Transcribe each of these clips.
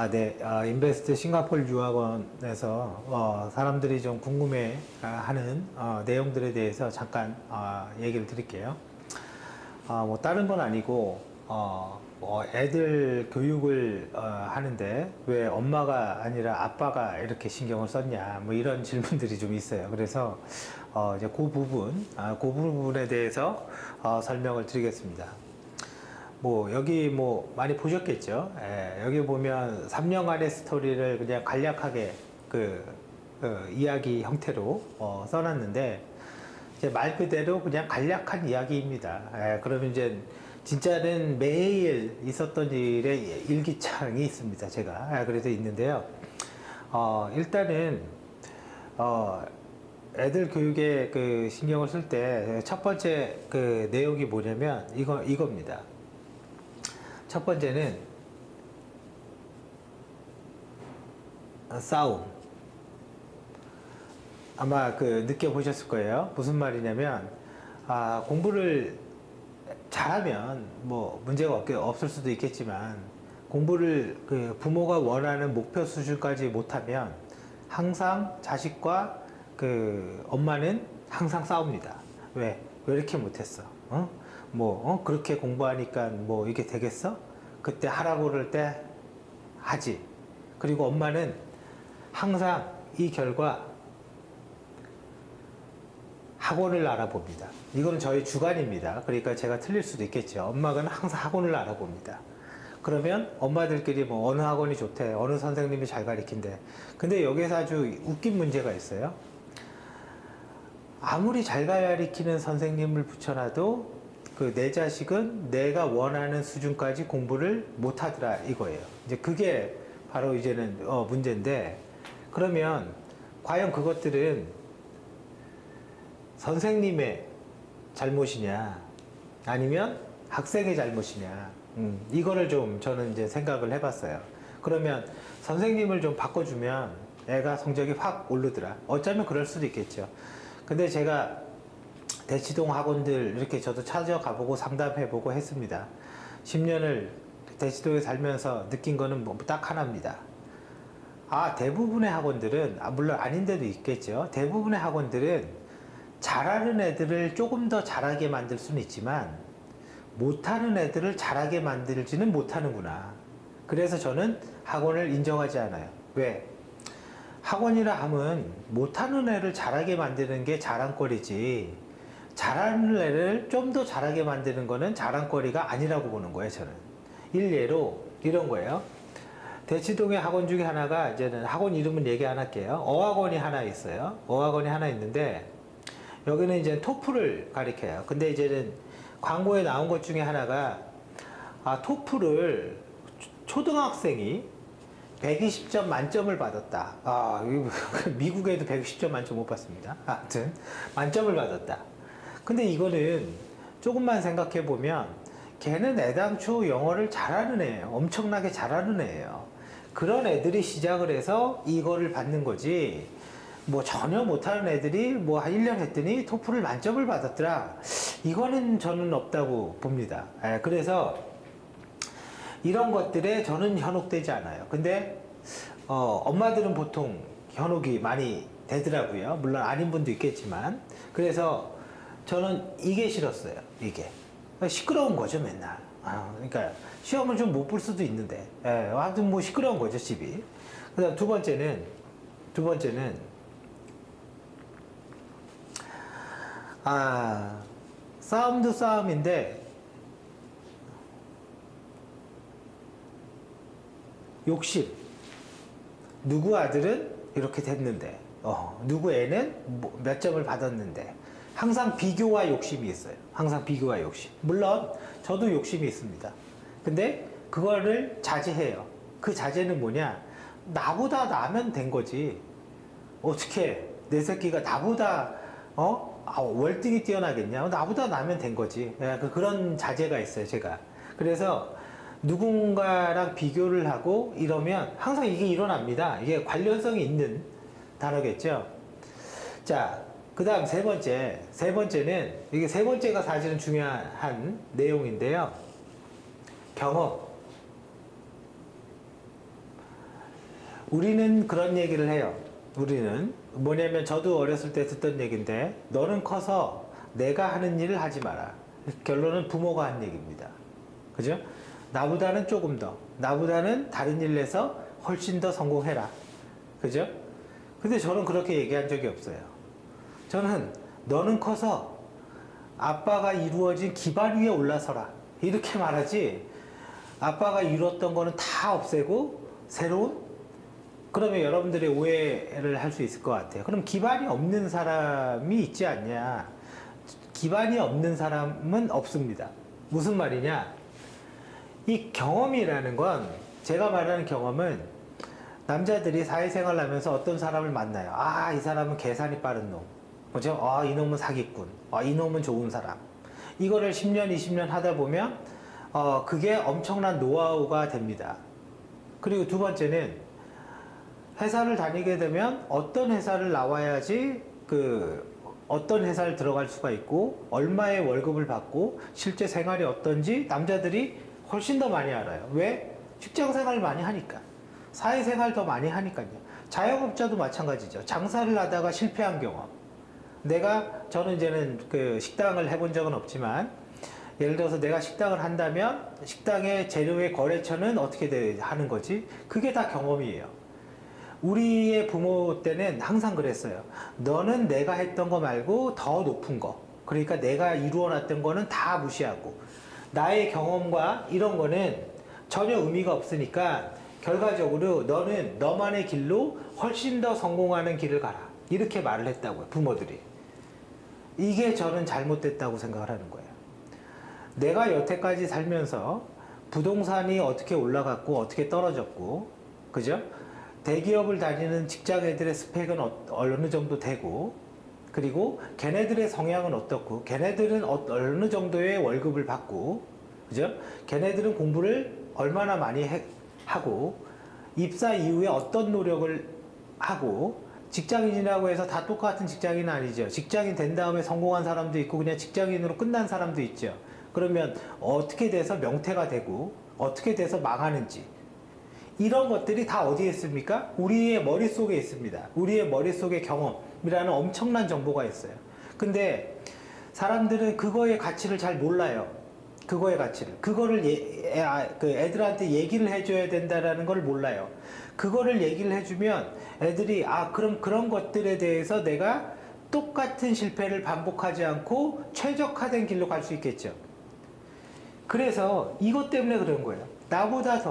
네. 인베스트 싱가포르 유학원에서 사람들이 좀 궁금해 하는 내용들에 대해서 잠깐 얘기를 드릴게요. 뭐 다른 건 아니고 뭐 애들 교육을 하는데 왜 엄마가 아니라 아빠가 이렇게 신경을 썼냐 뭐 이런 질문들이 좀 있어요. 그래서 이제 그 부분에 대해서 설명을 드리겠습니다. 뭐 여기 뭐 많이 보셨겠죠. 여기 보면 3년간의 스토리를 그냥 간략하게 이야기 형태로 써놨는데 이제 말 그대로 그냥 간략한 이야기입니다. 그러면 이제 진짜는 매일 있었던 일의 일기장이 있습니다. 제가 그래서 있는데요. 일단은 애들 교육에 신경을 쓸 때 첫 번째 내용이 뭐냐면 이겁니다. 첫 번째는 싸움. 아마 느껴보셨을 거예요. 무슨 말이냐면, 공부를 잘하면 뭐 문제가 없을 수도 있겠지만, 공부를 부모가 원하는 목표 수준까지 못하면 항상 자식과 엄마는 항상 싸웁니다. 왜 이렇게 못했어? 그렇게 공부하니까 뭐 이게 되겠어? 그때 하라고 그럴 때 하지. 그리고 엄마는 항상 이 결과 학원을 알아봅니다. 이거는 저희 주관입니다. 그러니까 제가 틀릴 수도 있겠죠. 엄마가 항상 학원을 알아봅니다. 그러면 엄마들끼리 뭐 어느 학원이 좋대, 어느 선생님이 잘 가르친대. 근데 여기서 아주 웃긴 문제가 있어요. 아무리 잘 가르치는 선생님을 붙여놔도 내 자식은 내가 원하는 수준까지 공부를 못하더라 이거예요. 이제 그게 바로 이제는 문제인데, 그러면 과연 그것들은 선생님의 잘못이냐 아니면 학생의 잘못이냐, 이거를 좀 저는 이제 생각을 해봤어요. 그러면 선생님을 좀 바꿔주면 애가 성적이 확 오르더라. 어쩌면 그럴 수도 있겠죠. 근데 제가 대치동 학원들 이렇게 저도 찾아가보고 상담해보고 했습니다. 10년을 대치동에 살면서 느낀 거는 뭐 딱 하나입니다. 대부분의 학원들은, 물론 아닌 데도 있겠죠. 대부분의 학원들은 잘하는 애들을 조금 더 잘하게 만들 수는 있지만 못하는 애들을 잘하게 만들지는 못하는구나. 그래서 저는 학원을 인정하지 않아요. 왜? 학원이라 하면 못하는 애를 잘하게 만드는 게 자랑거리지, 잘하는 애를 좀 더 잘하게 만드는 거는 자랑거리가 아니라고 보는 거예요. 저는 일례로 이런 거예요. 대치동의 학원 중에 하나가, 이제는 학원 이름은 얘기 안 할게요. 어학원이 하나 있어요. 어학원이 하나 있는데 여기는 이제 토플을 가르쳐요. 근데 이제는 광고에 나온 것 중에 하나가 토플을 초등학생이 120점 만점을 받았다. 미국에도 120점 만점 못 받습니다. 하여튼 만점을 받았다. 근데 이거는 조금만 생각해 보면 걔는 애당초 영어를 잘하는 애예요. 엄청나게 잘하는 애예요. 그런 애들이 시작을 해서 이거를 받는 거지, 뭐 전혀 못하는 애들이 뭐 한 1년 했더니 토플을 만점을 받았더라, 이거는 저는 없다고 봅니다. 그래서 이런 것들에 저는 현혹되지 않아요. 근데 엄마들은 보통 현혹이 많이 되더라고요. 물론 아닌 분도 있겠지만. 그래서 저는 이게 싫었어요. 이게 시끄러운 거죠, 맨날. 그러니까 시험을 좀 못 볼 수도 있는데, 아무튼 뭐 시끄러운 거죠, 집이. 그다음 두 번째는 싸움도 싸움인데 욕심. 누구 아들은 이렇게 됐는데, 누구 애는 몇 점을 받았는데, 항상 비교와 욕심이 있어요. 항상 비교와 욕심. 물론 저도 욕심이 있습니다. 근데 그거를 자제해요. 그 자제는 뭐냐? 나보다 나면 된 거지. 어떻게 내 새끼가 나보다 월등히 뛰어나겠냐? 나보다 나면 된 거지. 그런 자제가 있어요, 제가. 그래서 누군가랑 비교를 하고 이러면 항상 이게 일어납니다. 이게 관련성이 있는 단어겠죠. 자, 그 다음 세 번째는, 이게 세 번째가 사실은 중요한 내용인데요. 경험. 우리는 그런 얘기를 해요. 우리는 뭐냐면 저도 어렸을 때 듣던 얘기인데 너는 커서 내가 하는 일을 하지 마라. 결론은 부모가 한 얘기입니다. 그죠? 나보다는 조금 더, 나보다는 다른 일을 해서 훨씬 더 성공해라. 그죠? 근데 저는 그렇게 얘기한 적이 없어요. 저는 너는 커서 아빠가 이루어진 기반 위에 올라서라. 이렇게 말하지, 아빠가 이뤘던 거는 다 없애고 새로운, 그러면 여러분들의 오해를 할 수 있을 것 같아요. 그럼 기반이 없는 사람이 있지 않냐? 기반이 없는 사람은 없습니다. 무슨 말이냐? 이 경험이라는 건, 제가 말하는 경험은 남자들이 사회생활을 하면서 어떤 사람을 만나요. 아, 이 사람은 계산이 빠른 놈. 그죠? 아, 이놈은 사기꾼. 아, 이놈은 좋은 사람. 이거를 10년, 20년 하다 보면 그게 엄청난 노하우가 됩니다. 그리고 두 번째는 회사를 다니게 되면 어떤 회사를 나와야지 어떤 회사를 들어갈 수가 있고 얼마의 월급을 받고 실제 생활이 어떤지 남자들이 훨씬 더 많이 알아요. 왜? 직장 생활을 많이 하니까. 사회생활 더 많이 하니까요. 자영업자도 마찬가지죠. 장사를 하다가 실패한 경험. 저는 이제는 그 식당을 해본 적은 없지만, 예를 들어서 내가 식당을 한다면 식당의 재료의 거래처는 어떻게 하는 거지? 그게 다 경험이에요. 우리의 부모 때는 항상 그랬어요. 너는 내가 했던 거 말고 더 높은 거. 그러니까 내가 이루어놨던 거는 다 무시하고, 나의 경험과 이런 거는 전혀 의미가 없으니까 결과적으로 너는 너만의 길로 훨씬 더 성공하는 길을 가라. 이렇게 말을 했다고요, 부모들이. 이게 저는 잘못됐다고 생각을 하는 거예요. 내가 여태까지 살면서 부동산이 어떻게 올라갔고 어떻게 떨어졌고, 그죠? 대기업을 다니는 직장 애들의 스펙은 어느 정도 되고, 그리고 걔네들의 성향은 어떻고, 걔네들은 어느 정도의 월급을 받고, 그죠? 걔네들은 공부를 얼마나 많이 하고, 입사 이후에 어떤 노력을 하고, 직장인이라고 해서 다 똑같은 직장인은 아니죠. 직장인 된 다음에 성공한 사람도 있고 그냥 직장인으로 끝난 사람도 있죠. 그러면 어떻게 돼서 명퇴가 되고 어떻게 돼서 망하는지, 이런 것들이 다 어디에 있습니까? 우리의 머릿속에 있습니다. 우리의 머릿속에 경험이라는 엄청난 정보가 있어요. 근데 사람들은 그거의 가치를 잘 몰라요. 그거의 가치를. 그거를 애들한테 얘기를 해줘야 된다는 걸 몰라요. 그거를 얘기를 해주면 애들이 그럼 그런 것들에 대해서 내가 똑같은 실패를 반복하지 않고 최적화된 길로 갈 수 있겠죠. 그래서 이것 때문에 그런 거예요. 나보다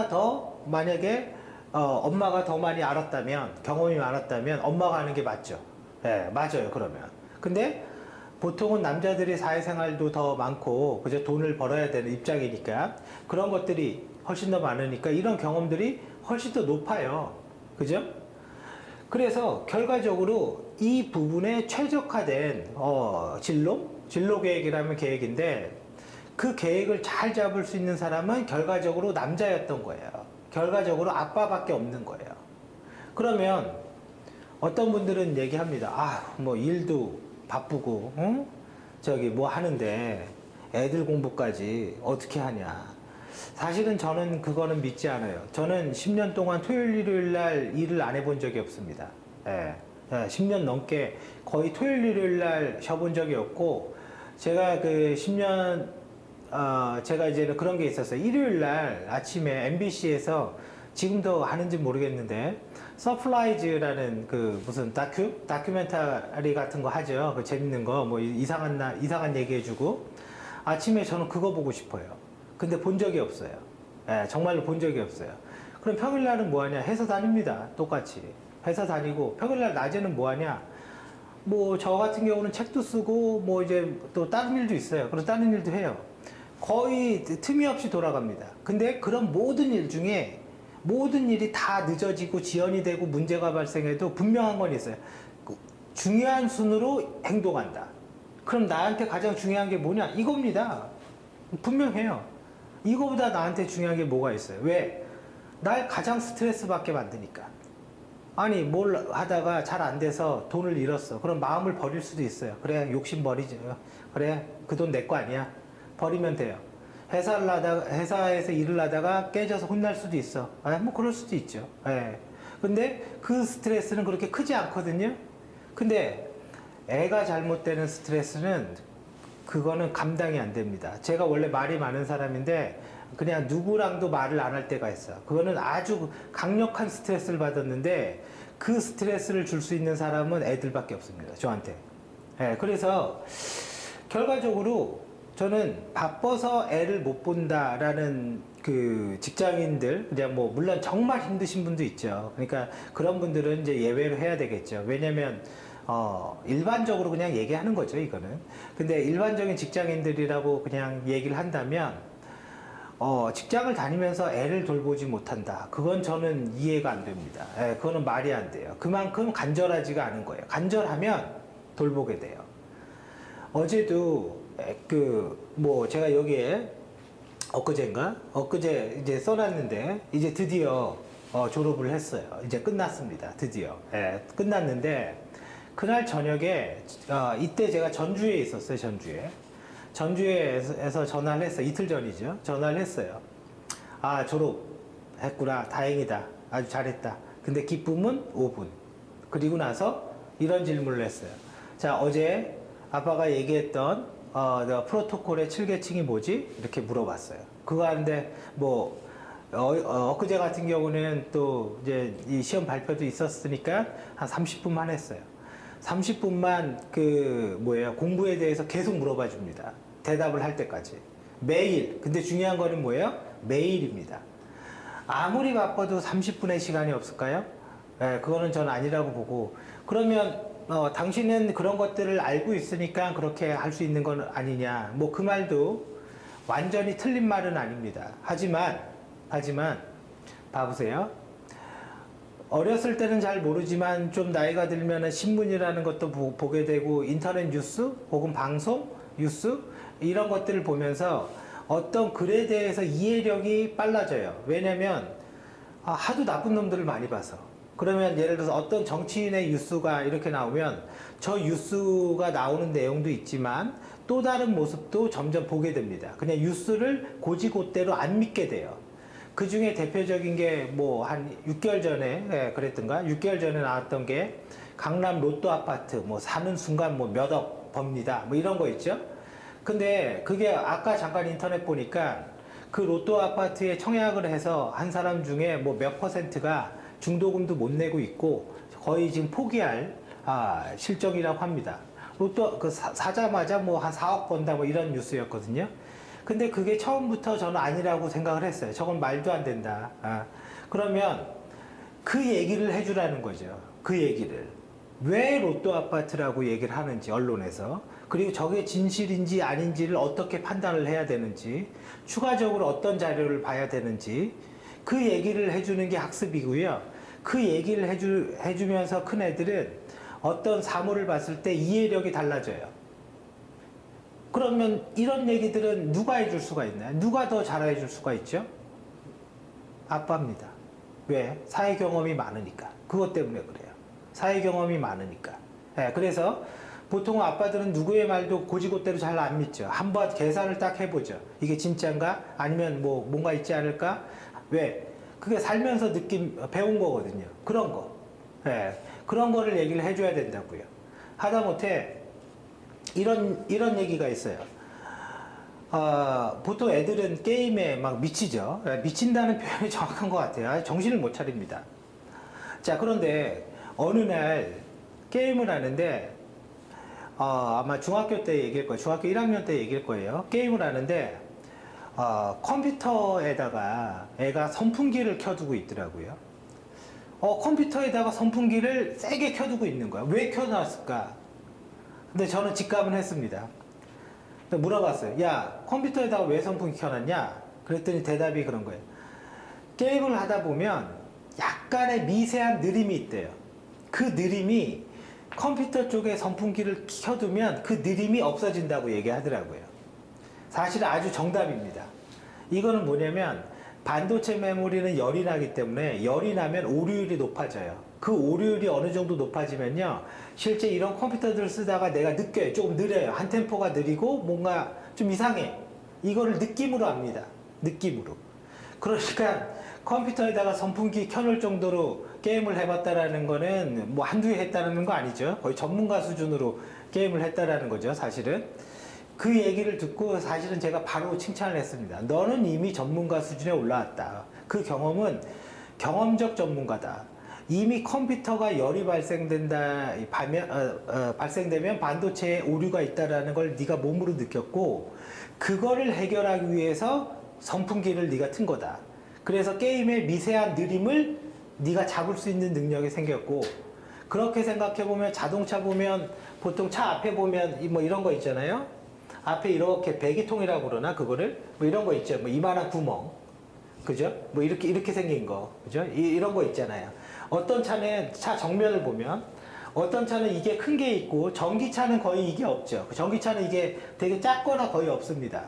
더 만약에 엄마가 더 많이 알았다면, 경험이 많았다면 엄마가 하는 게 맞죠. 네, 맞아요. 그러면. 근데 보통은 남자들이 사회생활도 더 많고, 그죠? 돈을 벌어야 되는 입장이니까 그런 것들이 훨씬 더 많으니까 이런 경험들이 훨씬 더 높아요. 그죠? 그래서 결과적으로 이 부분에 최적화된 진로 계획이라면 계획인데, 그 계획을 잘 잡을 수 있는 사람은 결과적으로 남자였던 거예요. 결과적으로 아빠밖에 없는 거예요. 그러면 어떤 분들은 얘기합니다. 뭐 일도 바쁘고, 응? 저기 뭐 하는데 애들 공부까지 어떻게 하냐. 사실은 저는 그거는 믿지 않아요. 저는 10년 동안 토요일, 일요일 날 일을 안 해본 적이 없습니다. 10년 넘게 거의 토요일, 일요일 날 쉬어본 적이 없고, 제가 그 10년, 제가 이제는 그런 게 있었어요. 일요일 날 아침에 MBC에서, 지금도 하는지 모르겠는데, 서프라이즈라는 그 무슨 다큐멘터리 같은 거 하죠. 그 재밌는 거, 뭐 이상한 얘기해주고, 아침에 저는 그거 보고 싶어요. 근데 본 적이 없어요. 정말로 본 적이 없어요. 그럼 평일날은 뭐 하냐? 회사 다닙니다. 똑같이. 회사 다니고, 평일날 낮에는 뭐 하냐? 뭐 저 같은 경우는 책도 쓰고, 뭐 이제 또 다른 일도 있어요. 그래서 다른 일도 해요. 거의 틈이 없이 돌아갑니다. 근데 그런 모든 일 중에 모든 일이 다 늦어지고 지연이 되고 문제가 발생해도 분명한 건 있어요. 중요한 순으로 행동한다. 그럼 나한테 가장 중요한 게 뭐냐? 이겁니다. 분명해요. 이거보다 나한테 중요한 게 뭐가 있어요? 왜? 날 가장 스트레스 받게 만드니까. 아니, 뭘 하다가 잘 안 돼서 돈을 잃었어. 그럼 마음을 버릴 수도 있어요. 그래, 욕심 버리죠. 그래, 그 돈 내 거 아니야. 버리면 돼요. 회사에서 일을 하다가 깨져서 혼날 수도 있어. 뭐 그럴 수도 있죠. 예. 근데 그 스트레스는 그렇게 크지 않거든요. 근데 애가 잘못되는 스트레스는 그거는 감당이 안 됩니다. 제가 원래 말이 많은 사람인데 그냥 누구랑도 말을 안 할 때가 있어요. 그거는 아주 강력한 스트레스를 받았는데 그 스트레스를 줄 수 있는 사람은 애들밖에 없습니다. 저한테. 예, 그래서 결과적으로 저는 바빠서 애를 못 본다라는 그 직장인들, 그냥 뭐 물론 정말 힘드신 분도 있죠. 그러니까 그런 분들은 이제 예외로 해야 되겠죠. 왜냐면 일반적으로 그냥 얘기하는 거죠, 이거는. 근데 일반적인 직장인들이라고 그냥 얘기를 한다면 직장을 다니면서 애를 돌보지 못한다. 그건 저는 이해가 안 됩니다. 예, 그거는 말이 안 돼요. 그만큼 간절하지가 않은 거예요. 간절하면 돌보게 돼요. 어제도 뭐 제가 여기에 엊그제 이제 써놨는데 이제 드디어 졸업을 했어요. 이제 끝났습니다. 드디어. 예, 끝났는데 그날 저녁에 이때 제가 전주에 있었어요. 전주에서 전화를 했어요. 이틀 전이죠. 전화를 했어요. 아, 졸업했구나. 다행이다. 아주 잘했다. 근데 기쁨은 5분. 그리고 나서 이런 질문을 했어요. 자, 어제 아빠가 얘기했던 프로토콜의 7계층이 뭐지? 이렇게 물어봤어요. 그거 하는데 뭐 엊그제 같은 경우는 또 이제 이 시험 발표도 있었으니까 한 30분만 했어요. 30분만 공부에 대해서 계속 물어봐 줍니다. 대답을 할 때까지. 매일. 근데 중요한 거는 뭐예요? 매일입니다. 아무리 바빠도 30분의 시간이 없을까요? 네, 그거는 전 아니라고 보고. 그러면 당신은 그런 것들을 알고 있으니까 그렇게 할 수 있는 건 아니냐. 뭐 그 말도 완전히 틀린 말은 아닙니다. 하지만 봐보세요. 어렸을 때는 잘 모르지만 좀 나이가 들면은 신문이라는 것도 보게 되고 인터넷 뉴스 혹은 방송 뉴스 이런 것들을 보면서 어떤 글에 대해서 이해력이 빨라져요. 왜냐면 하도 나쁜 놈들을 많이 봐서. 그러면 예를 들어서 어떤 정치인의 뉴스가 이렇게 나오면 저 뉴스가 나오는 내용도 있지만 또 다른 모습도 점점 보게 됩니다. 그냥 뉴스를 고지고대로 안 믿게 돼요. 그 중에 대표적인 게 뭐 한 6개월 전에 그랬던가 6개월 전에 나왔던 게 강남 로또 아파트 뭐 사는 순간 뭐 몇 억 법니다 뭐 이런 거 있죠. 근데 그게 아까 잠깐 인터넷 보니까 그 로또 아파트에 청약을 해서 한 사람 중에 뭐 몇 퍼센트가 중도금도 못 내고 있고 거의 지금 포기할 실정이라고 합니다. 로또 사자마자 뭐 한 4억 번다 뭐 이런 뉴스였거든요. 근데 그게 처음부터 저는 아니라고 생각을 했어요. 저건 말도 안 된다. 그러면 그 얘기를 해주라는 거죠. 그 얘기를. 왜 로또 아파트라고 얘기를 하는지, 언론에서. 그리고 저게 진실인지 아닌지를 어떻게 판단을 해야 되는지, 추가적으로 어떤 자료를 봐야 되는지, 그 얘기를 해주는 게 학습이고요. 그 얘기를 해주면서 큰 애들은 어떤 사물을 봤을 때 이해력이 달라져요. 그러면 이런 얘기들은 누가 해줄 수가 있나요? 누가 더 잘해줄 수가 있죠? 아빠입니다. 왜? 사회 경험이 많으니까. 그것 때문에 그래요. 사회 경험이 많으니까. 네, 그래서 보통 아빠들은 누구의 말도 고지고대로 잘 안 믿죠. 한번 계산을 딱 해보죠. 이게 진짜인가? 아니면 뭐 뭔가 있지 않을까? 왜? 그게 살면서 배운 거거든요. 그런 거. 네, 그런 거를 얘기를 해줘야 된다고요. 하다못해 이런 얘기가 있어요. 보통 애들은 게임에 막 미치죠. 미친다는 표현이 정확한 것 같아요. 정신을 못 차립니다. 자, 그런데 어느 날 게임을 하는데 아마 중학교 때 얘기일 거예요. 중학교 1학년 때 얘기일 거예요. 게임을 하는데 컴퓨터에다가 애가 선풍기를 켜두고 있더라고요. 컴퓨터에다가 선풍기를 세게 켜두고 있는 거야. 왜 켜놨을까? 근데 저는 직감을 했습니다. 물어봤어요. 야, 컴퓨터에다가 왜 선풍기 켜놨냐? 그랬더니 대답이 그런 거예요. 게임을 하다 보면 약간의 미세한 느림이 있대요. 그 느림이 컴퓨터 쪽에 선풍기를 켜두면 그 느림이 없어진다고 얘기하더라고요. 사실 아주 정답입니다. 이거는 뭐냐면 반도체 메모리는 열이 나기 때문에 열이 나면 오류율이 높아져요. 그 오류율이 어느 정도 높아지면요, 실제 이런 컴퓨터들을 쓰다가 내가 느껴요. 조금 느려요. 한 템포가 느리고 뭔가 좀 이상해. 이거를 느낌으로 압니다. 느낌으로. 그러니까 컴퓨터에다가 선풍기 켜놓을 정도로 게임을 해봤다라는 거는 뭐 한두 해 했다는 거 아니죠. 거의 전문가 수준으로 게임을 했다라는 거죠, 사실은. 그 얘기를 듣고 사실은 제가 바로 칭찬을 했습니다. 너는 이미 전문가 수준에 올라왔다. 그 경험은 경험적 전문가다. 이미 컴퓨터가 열이 발생되면 반도체에 오류가 있다라는 걸 네가 몸으로 느꼈고, 그거를 해결하기 위해서 선풍기를 네가 튼 거다. 그래서 게임의 미세한 느림을 네가 잡을 수 있는 능력이 생겼고, 그렇게 생각해 보면 자동차 보면 보통 차 앞에 보면 뭐 이런 거 있잖아요. 앞에 이렇게 배기통이라고 그러나 그거를 뭐 이런 거 있죠. 뭐 이만한 구멍, 그죠? 뭐 이렇게 생긴 거, 그죠? 이런 거 있잖아요. 어떤 차는 차 정면을 보면 어떤 차는 이게 큰 게 있고, 전기차는 거의 이게 없죠. 전기차는 이게 되게 작거나 거의 없습니다.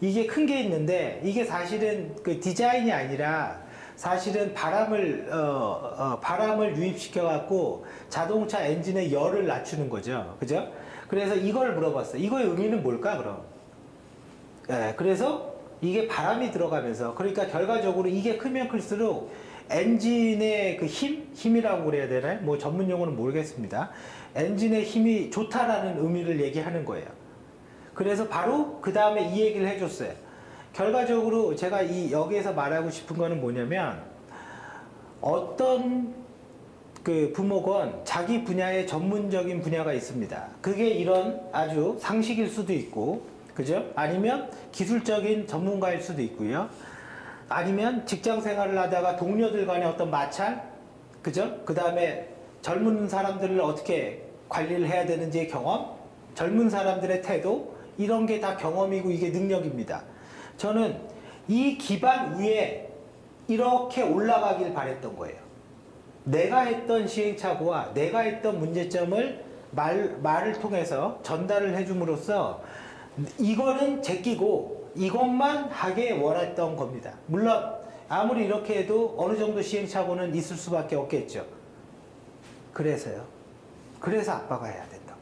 이게 큰 게 있는데 이게 사실은 그 디자인이 아니라 사실은 바람을 유입시켜 갖고 자동차 엔진의 열을 낮추는 거죠. 그죠? 그래서 이걸 물어봤어요. 이거의 의미는 뭘까, 그럼? 예, 그래서 이게 바람이 들어가면서, 그러니까 결과적으로 이게 크면 클수록 엔진의 그 힘이라고 그래야 되나요? 뭐 전문 용어는 모르겠습니다. 엔진의 힘이 좋다라는 의미를 얘기하는 거예요. 그래서 바로 그 다음에 이 얘기를 해줬어요. 결과적으로 제가 여기에서 말하고 싶은 거는 뭐냐면, 어떤 그 부모건 자기 분야의 전문적인 분야가 있습니다. 그게 이런 아주 상식일 수도 있고, 그죠? 아니면 기술적인 전문가일 수도 있고요. 아니면 직장 생활을 하다가 동료들 간의 어떤 마찰, 그죠? 그 다음에 젊은 사람들을 어떻게 관리를 해야 되는지의 경험, 젊은 사람들의 태도, 이런 게 다 경험이고 이게 능력입니다. 저는 이 기반 위에 이렇게 올라가길 바랬던 거예요. 내가 했던 시행착오와 내가 했던 문제점을 말을 통해서 전달을 해줌으로써 이거는 제끼고 이것만 하게 원했던 겁니다. 물론 아무리 이렇게 해도 어느 정도 시행착오는 있을 수밖에 없겠죠. 그래서 아빠가 해야 된다고요.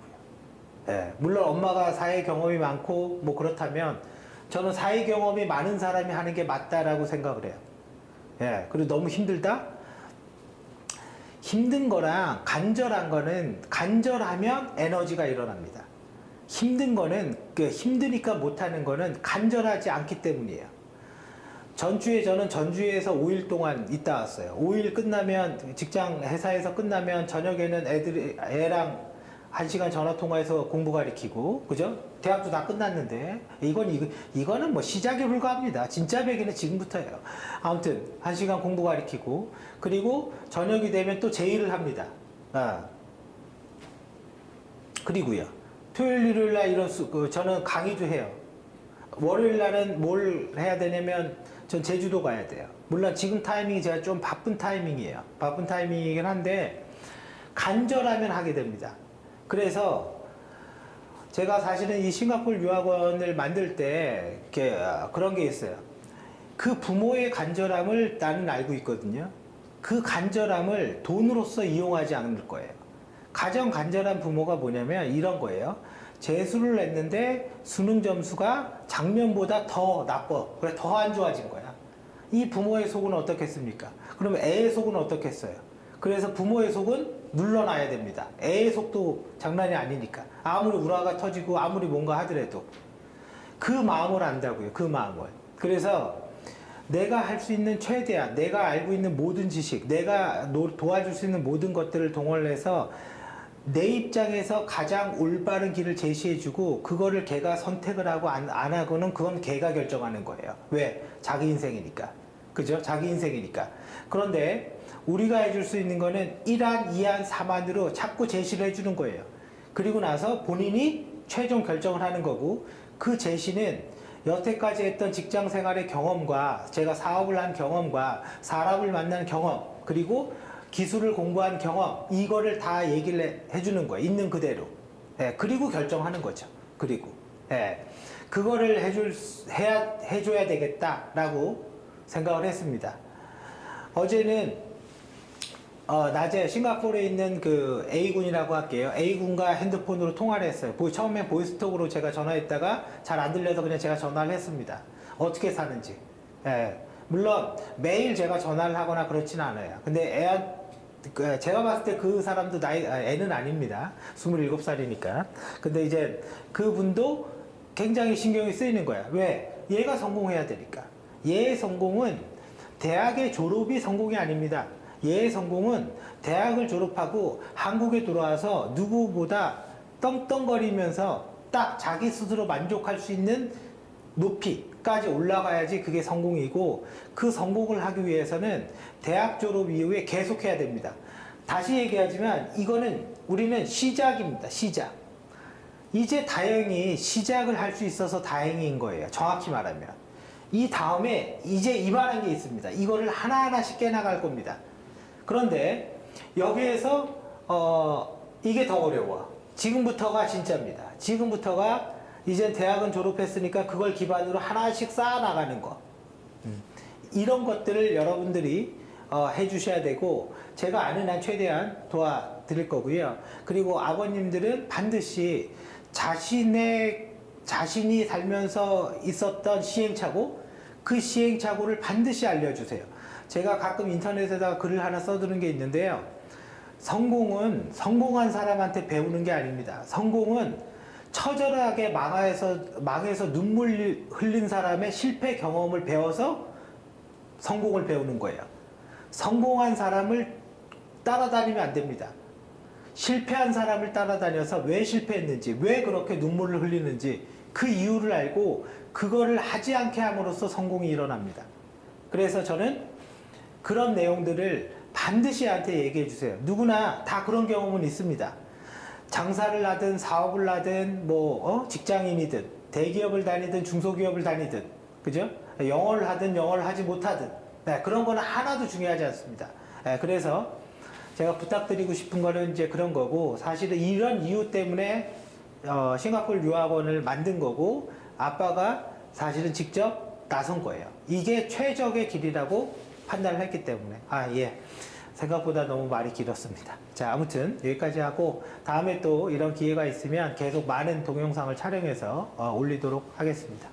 예, 물론 엄마가 사회 경험이 많고 뭐 그렇다면 저는 사회 경험이 많은 사람이 하는 게 맞다라고 생각을 해요. 예, 그리고 너무 힘들다? 힘든 거랑 간절한 거는, 간절하면 에너지가 일어납니다. 힘든 거는, 힘드니까 못하는 거는 간절하지 않기 때문이에요. 전주에 저는 전주에서 5일 동안 있다 왔어요. 5일 끝나면, 회사에서 끝나면 저녁에는 애랑 1시간 전화 통화해서 공부 가르치고, 그죠? 대학도 다 끝났는데, 이거는 뭐 시작에 불과합니다. 진짜 배기는 지금부터예요. 아무튼, 1시간 공부 가르치고, 그리고 저녁이 되면 또 제 일을 합니다. 그리고요. 토요일, 일요일 날 저는 강의도 해요. 월요일 날은 뭘 해야 되냐면, 전 제주도 가야 돼요. 물론 지금 타이밍이 제가 좀 바쁜 타이밍이에요. 바쁜 타이밍이긴 한데, 간절하면 하게 됩니다. 그래서 제가 사실은 이 싱가포르 유학원을 만들 때 그런 게 있어요. 그 부모의 간절함을 나는 알고 있거든요. 그 간절함을 돈으로서 이용하지 않을 거예요. 가장 간절한 부모가 뭐냐면 이런 거예요. 재수를 냈는데 수능 점수가 작년보다 더 나빠. 그래, 더 안 좋아진 거야. 이 부모의 속은 어떻겠습니까? 그러면 애의 속은 어떻겠어요? 그래서 부모의 속은 눌러놔야 됩니다. 애의 속도 장난이 아니니까. 아무리 우라가 터지고 아무리 뭔가 하더라도 그 마음을 안다고요. 그 마음을. 그래서 내가 할 수 있는 최대한, 내가 알고 있는 모든 지식, 내가 도와줄 수 있는 모든 것들을 동원해서 내 입장에서 가장 올바른 길을 제시해주고, 그거를 걔가 선택을 하고 안 하고는 그건 걔가 결정하는 거예요. 왜? 자기 인생이니까. 그죠? 자기 인생이니까. 그런데 우리가 해줄 수 있는 거는 1안, 2안, 3안으로 자꾸 제시를 해주는 거예요. 그리고 나서 본인이 최종 결정을 하는 거고, 그 제시는 여태까지 했던 직장 생활의 경험과 제가 사업을 한 경험과 사람을 만난 경험, 그리고 기술을 공부한 경험, 이거를 다 얘기를 해주는 거예요. 있는 그대로. 예, 그리고 결정하는 거죠. 그리고. 예, 그거를 해줘야 되겠다라고 생각을 했습니다. 어제는 낮에 싱가포르에 있는 그 A군이라고 할게요. A군과 핸드폰으로 통화를 했어요. 처음에 보이스톡으로 제가 전화했다가 잘 안 들려서 그냥 제가 전화를 했습니다. 어떻게 사는지. 예. 물론 매일 제가 전화를 하거나 그렇진 않아요. 근데 제가 봤을 때 그 사람도 애는 아닙니다. 27살이니까. 근데 이제 그분도 굉장히 신경이 쓰이는 거야. 왜? 얘가 성공해야 되니까. 얘의 성공은 대학의 졸업이 성공이 아닙니다. 얘의 성공은 대학을 졸업하고 한국에 들어와서 누구보다 떵떵거리면서 딱 자기 스스로 만족할 수 있는 높이까지 올라가야지 그게 성공이고, 그 성공을 하기 위해서는 대학 졸업 이후에 계속해야 됩니다. 다시 얘기하지만 이거는 우리는 시작입니다. 시작. 이제 다행히 시작을 할 수 있어서 다행인 거예요. 정확히 말하면. 이 다음에 이제 이만한 게 있습니다. 이거를 하나하나씩 깨나갈 겁니다. 그런데 여기에서 이게 더 어려워. 지금부터가 진짜입니다. 지금부터가 이제 대학은 졸업했으니까 그걸 기반으로 하나씩 쌓아나가는 거. 이런 것들을 여러분들이 해주셔야 되고, 제가 아는 한 최대한 도와드릴 거고요. 그리고 아버님들은 반드시 자신이 살면서 있었던 시행착오, 그 시행착오를 반드시 알려주세요. 제가 가끔 인터넷에다가 글을 하나 써두는 게 있는데요. 성공은 성공한 사람한테 배우는 게 아닙니다. 성공은 처절하게 망해서 눈물 흘린 사람의 실패 경험을 배워서 성공을 배우는 거예요. 성공한 사람을 따라다니면 안 됩니다. 실패한 사람을 따라다녀서 왜 실패했는지, 왜 그렇게 눈물을 흘리는지 그 이유를 알고 그거를 하지 않게 함으로써 성공이 일어납니다. 그래서 저는 그런 내용들을 반드시 한테 얘기해 주세요. 누구나 다 그런 경험은 있습니다. 장사를 하든 사업을 하든 직장인이든 대기업을 다니든 중소기업을 다니든, 그죠? 영어를 하든 영어를 하지 못하든, 네, 그런 거는 하나도 중요하지 않습니다. 네, 그래서 제가 부탁드리고 싶은 거는 이제 그런 거고, 사실은 이런 이유 때문에 싱가포르 유학원을 만든 거고, 아빠가 사실은 직접 나선 거예요. 이게 최적의 길이라고 판단을 했기 때문에. 예. 생각보다 너무 말이 길었습니다. 자, 아무튼 여기까지 하고 다음에 또 이런 기회가 있으면 계속 많은 동영상을 촬영해서 올리도록 하겠습니다.